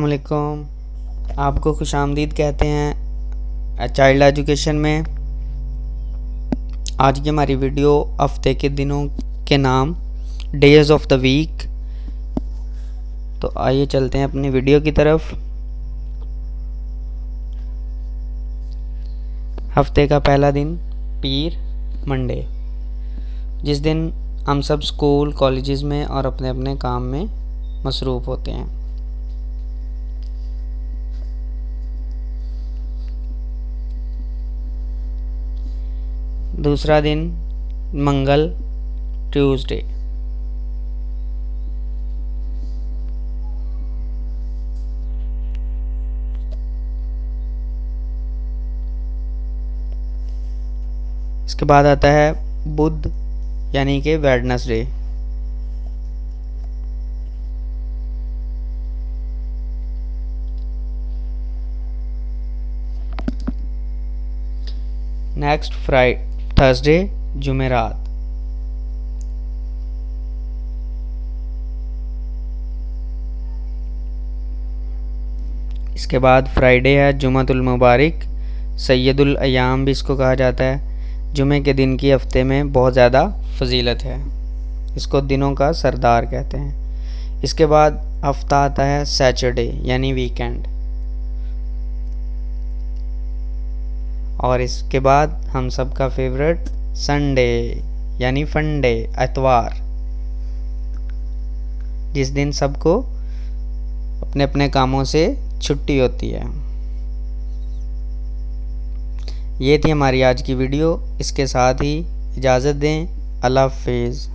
अस्सलामुअलैकुम। आपको खुशामदीद कहते हैं चाइल्ड एजुकेशन में। आज की हमारी वीडियो हफ्ते के दिनों के नाम, डेज ऑफ द वीक। तो आइए चलते हैं अपनी वीडियो की तरफ। हफ्ते का पहला दिन पीर, मंडे, जिस दिन हम सब स्कूल कॉलेजेस में और अपने अपने काम में मसरूफ़ होते हैं। दूसरा दिन मंगल, ट्यूसडे। इसके बाद आता है बुध यानी कि वेडनेसडे। Next Thursday, जुमेरात। इसके बाद फ्राइडे है जुमातुल मुबारक, सैयदुल अयाम भी इसको कहा जाता है। जुमे के दिन की हफ्ते में बहुत ज़्यादा फजीलत है, इसको दिनों का सरदार कहते हैं। इसके बाद हफ्ता आता है सैटरडे यानी वीकेंड। और इसके बाद हम सब का फेवरेट संडे यानी फंडे, इतवार, जिस दिन सबको अपने अपने कामों से छुट्टी होती है। ये थी हमारी आज की वीडियो। इसके साथ ही इजाज़त दें। अल्लाह हाफ़िज़।